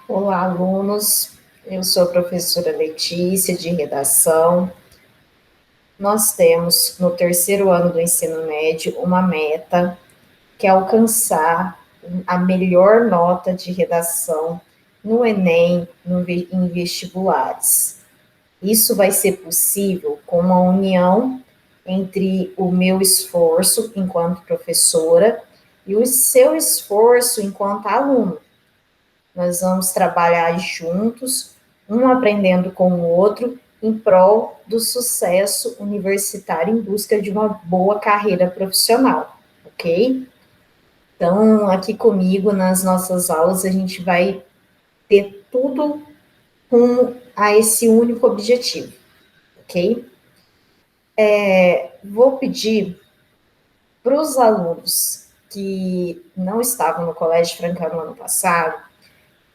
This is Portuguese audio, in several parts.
Olá, alunos. Eu sou a professora Letícia, de redação. Nós temos, no terceiro ano do ensino médio, uma meta que é alcançar a melhor nota de redação no Enem, em vestibulares. Isso vai ser possível com uma união entre o meu esforço enquanto professora e o seu esforço enquanto aluno. Nós vamos trabalhar juntos, um aprendendo com o outro, em prol do sucesso universitário em busca de uma boa carreira profissional, ok? Então, aqui comigo, nas nossas aulas, a gente vai ter tudo com a esse único objetivo, ok? Vou pedir para os alunos que não estavam no Colégio Franca no ano passado,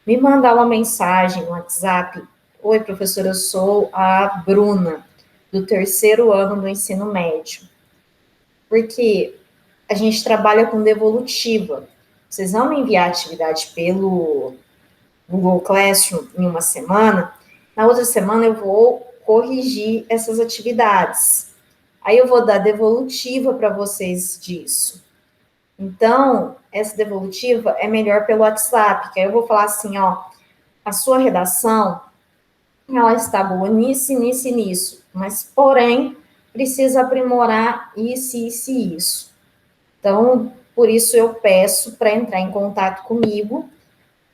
me mandar uma mensagem no WhatsApp. Oi, professora, eu sou a Bruna, do terceiro ano do ensino médio. Porque a gente trabalha com devolutiva. Vocês vão me enviar a atividade pelo Google Classroom em uma semana, na outra semana eu vou corrigir essas atividades. Aí eu vou dar devolutiva para vocês disso. Então, essa devolutiva é melhor pelo WhatsApp, que aí eu vou falar assim, ó, a sua redação, ela está boa nisso, nisso e nisso, mas, porém, precisa aprimorar isso, isso e isso. Então, por isso eu peço para entrar em contato comigo,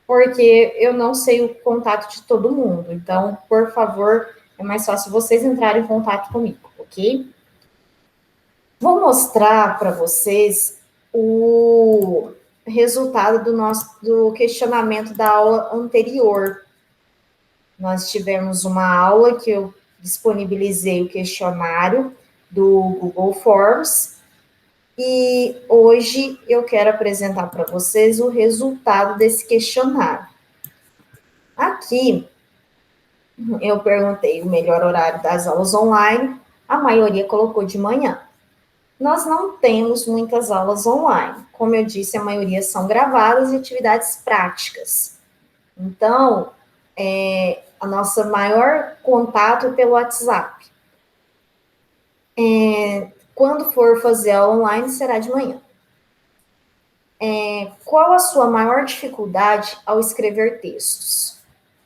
porque eu não sei o contato de todo mundo. Então, por favor, é mais fácil vocês entrarem em contato comigo, ok? Vou mostrar para vocês o resultado do questionamento da aula anterior. Nós tivemos uma aula que eu disponibilizei o questionário do Google Forms e hoje eu quero apresentar para vocês o resultado desse questionário. Aqui eu perguntei o melhor horário das aulas online, a maioria colocou de manhã. Nós não temos muitas aulas online. Como eu disse, a maioria são gravadas e atividades práticas. Então, a nossa maior contato é pelo WhatsApp. Quando for fazer aula online, será de manhã. Qual a sua maior dificuldade ao escrever textos?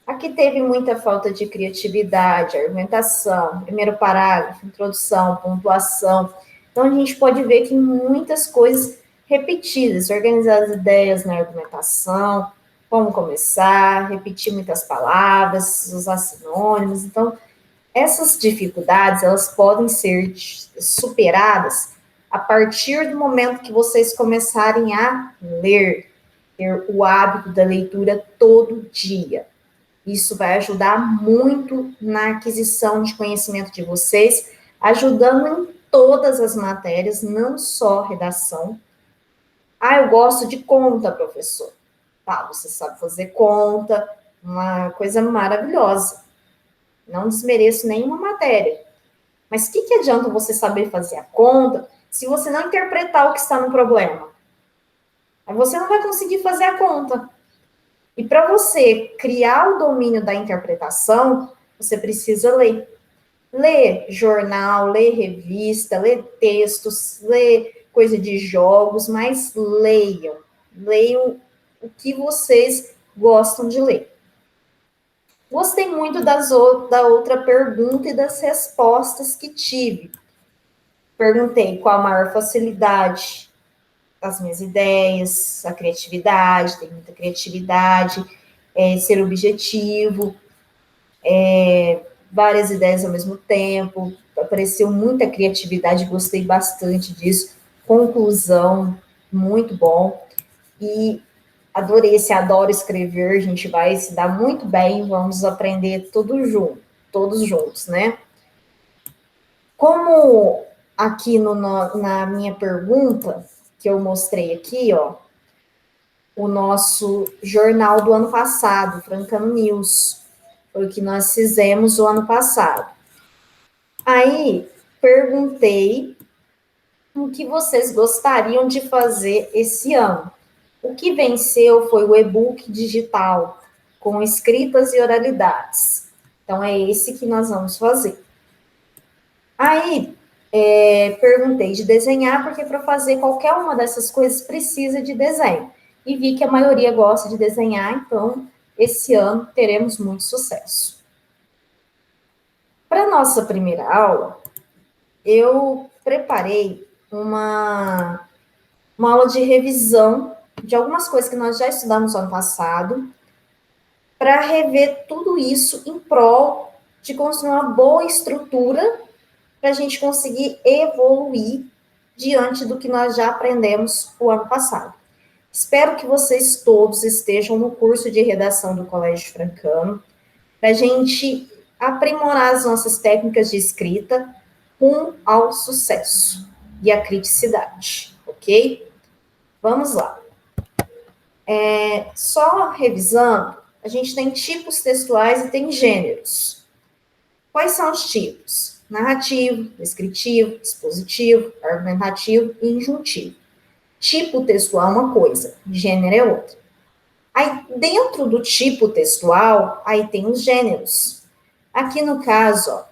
Aqui teve muita falta de criatividade, argumentação, primeiro parágrafo, introdução, pontuação. Então, a gente pode ver que muitas coisas repetidas, organizar as ideias na argumentação, como começar, repetir muitas palavras, usar sinônimos. Então, essas dificuldades, elas podem ser superadas a partir do momento que vocês começarem a ler, ter o hábito da leitura todo dia. Isso vai ajudar muito na aquisição de conhecimento de vocês, ajudando em todas as matérias, não só redação. Ah, eu gosto de conta, professor. Tá, você sabe fazer conta, uma coisa maravilhosa. Não desmereço nenhuma matéria. Mas o que adianta você saber fazer a conta se você não interpretar o que está no problema? Aí você não vai conseguir fazer a conta. E para você criar o domínio da interpretação, você precisa ler. Ler jornal, ler revista, ler textos, ler coisa de jogos, mas leiam. Leiam o que vocês gostam de ler. Gostei muito da outra pergunta e das respostas que tive. Perguntei qual a maior facilidade das minhas ideias, a criatividade, tem muita criatividade, ser objetivo, várias ideias ao mesmo tempo, apareceu muita criatividade, gostei bastante disso, conclusão, muito bom, e adorei esse adoro escrever, a gente vai se dar muito bem, vamos aprender todos juntos, né? Como aqui na minha pergunta, que eu mostrei aqui, ó, o nosso jornal do ano passado, Francano News, foi o que nós fizemos o ano passado. Aí, perguntei o que vocês gostariam de fazer esse ano. O que venceu foi o e-book digital, com escritas e oralidades. Então, é esse que nós vamos fazer. Aí, perguntei de desenhar, porque para fazer qualquer uma dessas coisas precisa de desenho. E vi que a maioria gosta de desenhar, então, esse ano teremos muito sucesso. Para a nossa primeira aula, eu preparei uma aula de revisão de algumas coisas que nós já estudamos no ano passado, para rever tudo isso em prol de construir uma boa estrutura para a gente conseguir evoluir diante do que nós já aprendemos o ano passado. Espero que vocês todos estejam no curso de redação do Colégio Francano, para a gente aprimorar as nossas técnicas de escrita rumo ao sucesso e à criticidade, ok? Vamos lá. Só revisando, a gente tem tipos textuais e tem gêneros. Quais são os tipos? Narrativo, descritivo, expositivo, argumentativo e injuntivo. Tipo textual é uma coisa, gênero é outra. Aí, dentro do tipo textual, aí tem os gêneros. Aqui no caso, ó, o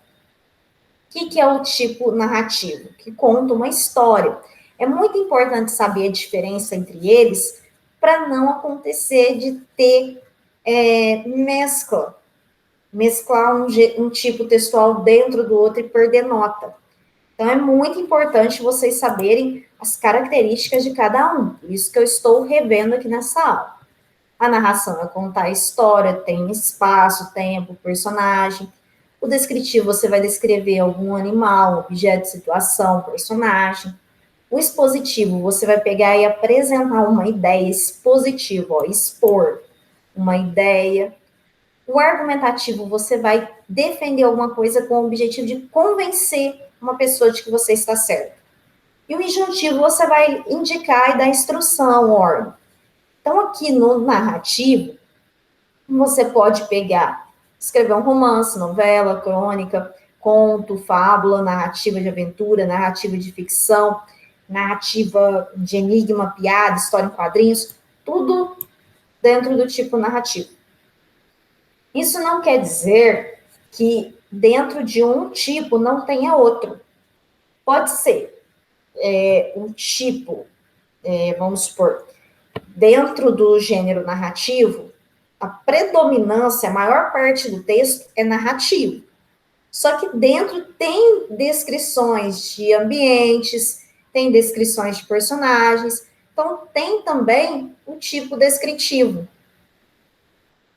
que é o tipo narrativo? Que conta uma história. É muito importante saber a diferença entre eles para não acontecer de ter mesclar um tipo textual dentro do outro e perder nota. Então, é muito importante vocês saberem as características de cada um. Isso que eu estou revendo aqui nessa aula. A narração é contar a história, tem espaço, tempo, personagem. O descritivo, você vai descrever algum animal, objeto, situação, personagem. O expositivo, você vai pegar e apresentar uma ideia. Expositivo, ó, expor uma ideia. O argumentativo, você vai defender alguma coisa com o objetivo de convencer uma pessoa de que você está certo. E o injuntivo, você vai indicar e dar instrução, ordem. Então, aqui no narrativo, você pode pegar, escrever um romance, novela, crônica, conto, fábula, narrativa de aventura, narrativa de ficção, narrativa de enigma, piada, história em quadrinhos, tudo dentro do tipo narrativo. Isso não quer dizer que dentro de um tipo não tenha outro. Pode ser um tipo, vamos supor, dentro do gênero narrativo, a predominância, a maior parte do texto é narrativo. Só que dentro tem descrições de ambientes, tem descrições de personagens, então tem também o tipo descritivo.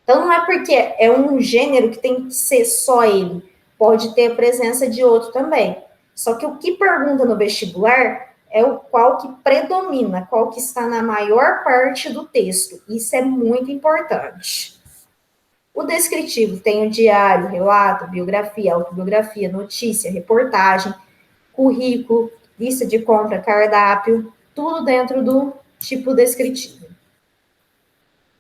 Então não é porque é um gênero que tem que ser só ele, pode ter a presença de outro também. Só que o que pergunta no vestibular é o qual que predomina, qual que está na maior parte do texto. Isso é muito importante. O descritivo tem o diário, relato, biografia, autobiografia, notícia, reportagem, currículo, lista de compra, cardápio, tudo dentro do tipo descritivo.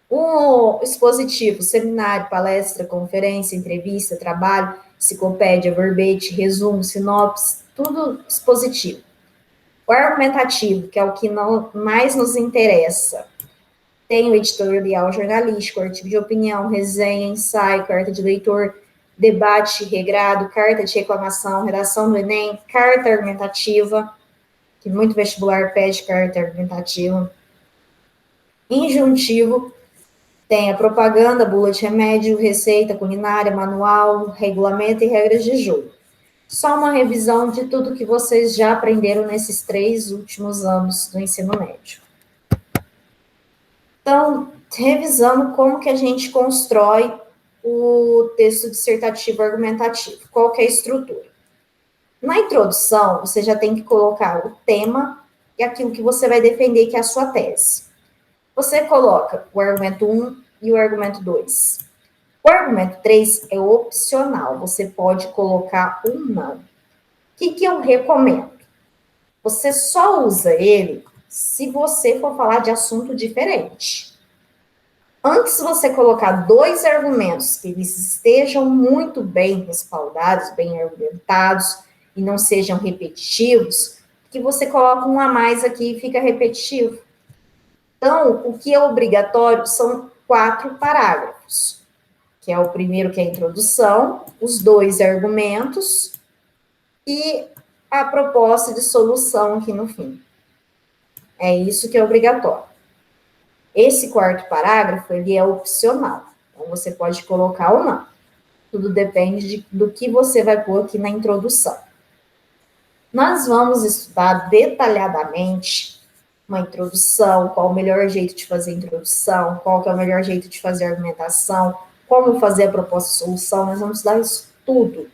O expositivo, seminário, palestra, conferência, entrevista, trabalho, enciclopédia, verbete, resumo, sinopse, tudo expositivo. O argumentativo, que é o que mais nos interessa, tem o editorial jornalístico, artigo de opinião, resenha, ensaio, carta de leitor, debate regrado, carta de reclamação, redação do Enem, carta argumentativa, que muito vestibular pede carta argumentativa. Injuntivo, tem a propaganda, bula de remédio, receita culinária, manual, regulamento e regras de jogo. Só uma revisão de tudo que vocês já aprenderam nesses 3 últimos anos do ensino médio. Então, revisando como que a gente constrói o texto dissertativo argumentativo, qual que é a estrutura. Na introdução, você já tem que colocar o tema e aquilo que você vai defender, que é a sua tese. Você coloca o argumento 1 e o argumento 2. O argumento 3 é opcional, você pode colocar ou não. O que eu recomendo? Você só usa ele se você for falar de assunto diferente. Antes de você colocar 2 argumentos que eles estejam muito bem respaldados, bem argumentados e não sejam repetitivos, que você coloca um a mais aqui e fica repetitivo. Então, o que é obrigatório são 4 parágrafos. que é o primeiro, que é a introdução, os 2 argumentos e a proposta de solução aqui no fim. É isso que é obrigatório. Esse 4º parágrafo, ele é opcional. Então, você pode colocar ou não. Tudo depende do que você vai pôr aqui na introdução. Nós vamos estudar detalhadamente uma introdução, qual o melhor jeito de fazer a introdução, qual que é o melhor jeito de fazer a argumentação, como fazer a proposta de solução. Nós vamos estudar isso tudo.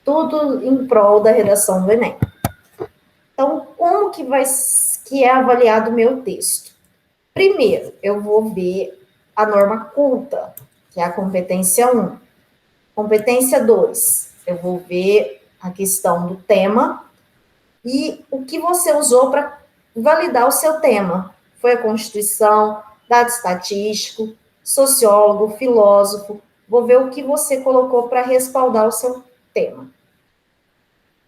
Tudo em prol da redação do Enem. Então, como que é avaliado o meu texto? Primeiro, eu vou ver a norma culta, que é a competência 1. Competência 2, eu vou ver a questão do tema e o que você usou para validar o seu tema. Foi a Constituição, dado estatístico, sociólogo, filósofo. Vou ver o que você colocou para respaldar o seu tema.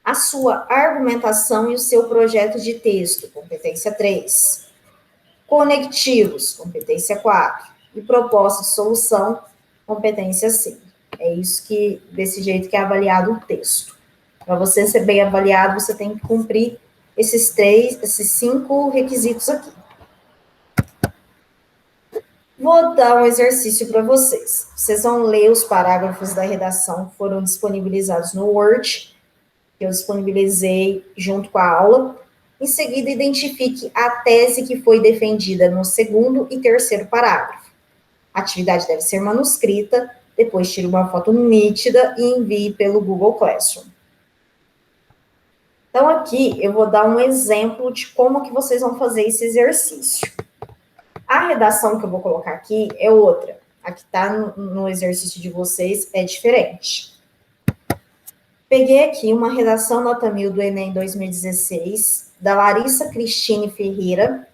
A sua argumentação e o seu projeto de texto, competência 3. Conectivos, competência 4. E proposta de solução, competência 5. É isso que, desse jeito que é avaliado o texto. Para você ser bem avaliado, você tem que cumprir esses 5 requisitos aqui. Vou dar um exercício para vocês. Vocês vão ler os parágrafos da redação que foram disponibilizados no Word, que eu disponibilizei junto com a aula. Em seguida, identifique a tese que foi defendida no 2º e 3º parágrafo. A atividade deve ser manuscrita, depois tire uma foto nítida e envie pelo Google Classroom. Então, aqui eu vou dar um exemplo de como que vocês vão fazer esse exercício. A redação que eu vou colocar aqui é outra. A que está no exercício de vocês é diferente. Peguei aqui uma redação nota 1000 do Enem 2016, da Larissa Cristine Ferreira.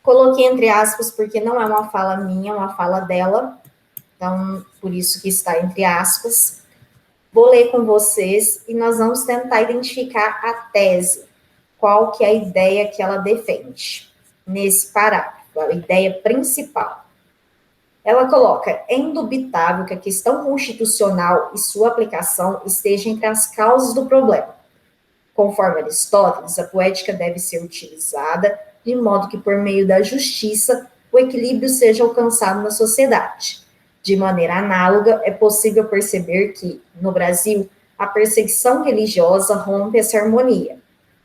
Coloquei entre aspas porque não é uma fala minha, é uma fala dela. Então, por isso que está entre aspas. Vou ler com vocês e nós vamos tentar identificar a tese. Qual que é a ideia que ela defende nesse parágrafo, a ideia principal. Ela coloca, é indubitável que a questão constitucional e sua aplicação estejam entre as causas do problema. Conforme Aristóteles, a poética deve ser utilizada de modo que, por meio da justiça, o equilíbrio seja alcançado na sociedade. De maneira análoga, é possível perceber que, no Brasil, a perseguição religiosa rompe essa harmonia.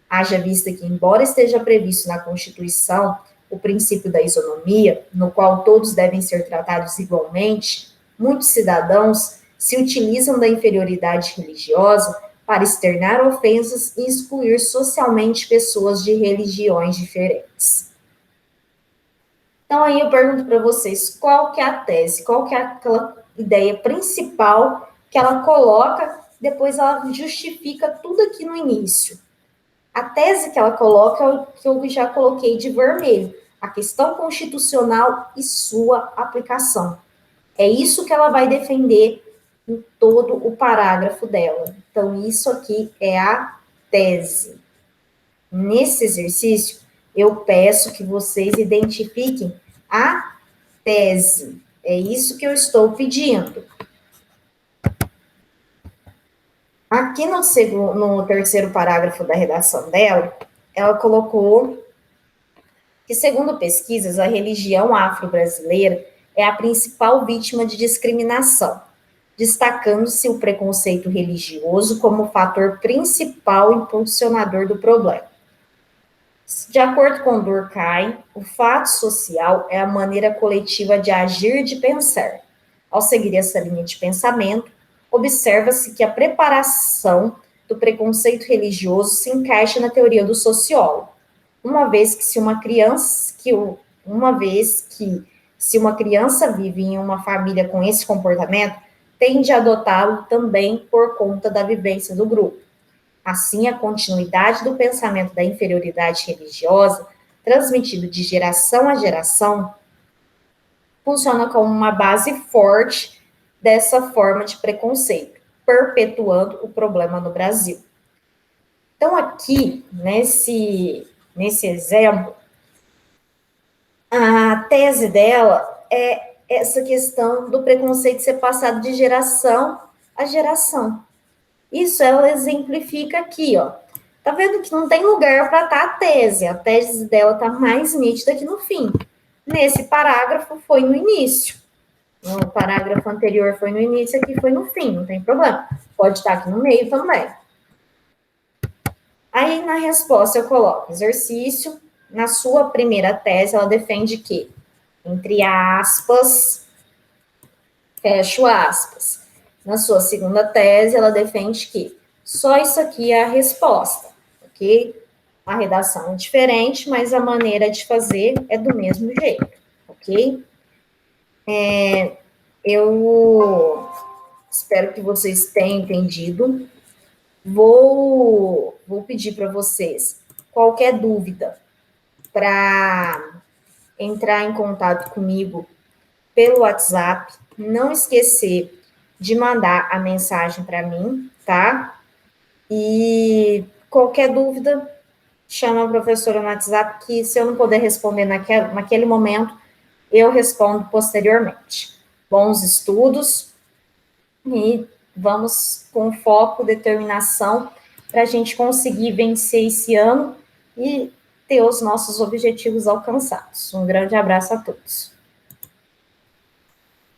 Haja vista que, embora esteja previsto na Constituição o princípio da isonomia, no qual todos devem ser tratados igualmente, muitos cidadãos se utilizam da inferioridade religiosa para externar ofensas e excluir socialmente pessoas de religiões diferentes. Então, aí eu pergunto para vocês, qual que é a tese, qual que é aquela ideia principal que ela coloca, depois ela justifica tudo aqui no início. A tese que ela coloca é o que eu já coloquei de vermelho, a questão constitucional e sua aplicação. É isso que ela vai defender em todo o parágrafo dela. Então, isso aqui é a tese. Nesse exercício, eu peço que vocês identifiquem a tese. É isso que eu estou pedindo. Aqui no 3º parágrafo da redação dela, ela colocou que, segundo pesquisas, a religião afro-brasileira é a principal vítima de discriminação, destacando-se o preconceito religioso como fator principal impulsionador do problema. De acordo com Durkheim, o fato social é a maneira coletiva de agir e de pensar. Ao seguir essa linha de pensamento, observa-se que a preparação do preconceito religioso se encaixa na teoria do sociólogo, uma vez que se uma criança vive em uma família com esse comportamento, tende a adotá-lo também por conta da vivência do grupo. Assim, a continuidade do pensamento da inferioridade religiosa, transmitido de geração a geração, funciona como uma base forte dessa forma de preconceito, perpetuando o problema no Brasil. Então, aqui, nesse exemplo, a tese dela é essa questão do preconceito ser passado de geração a geração. Isso ela exemplifica aqui, ó. Tá vendo que não tem lugar para estar a tese dela tá mais nítida que no fim. Nesse parágrafo foi no início. No parágrafo anterior foi no início, aqui foi no fim, não tem problema. Pode estar aqui no meio também. Aí na resposta eu coloco exercício. Na sua primeira tese, ela defende que, entre aspas, fecho aspas. Na sua segunda tese, ela defende que só isso aqui é a resposta, ok? A redação é diferente, mas a maneira de fazer é do mesmo jeito, ok? Eu espero que vocês tenham entendido. Vou pedir para vocês, qualquer dúvida, para entrar em contato comigo pelo WhatsApp. Não esquecer de mandar a mensagem para mim, tá? E qualquer dúvida, chama a professora no WhatsApp, que se eu não puder responder naquele momento, eu respondo posteriormente. Bons estudos e vamos com foco, determinação, para a gente conseguir vencer esse ano e ter os nossos objetivos alcançados. Um grande abraço a todos.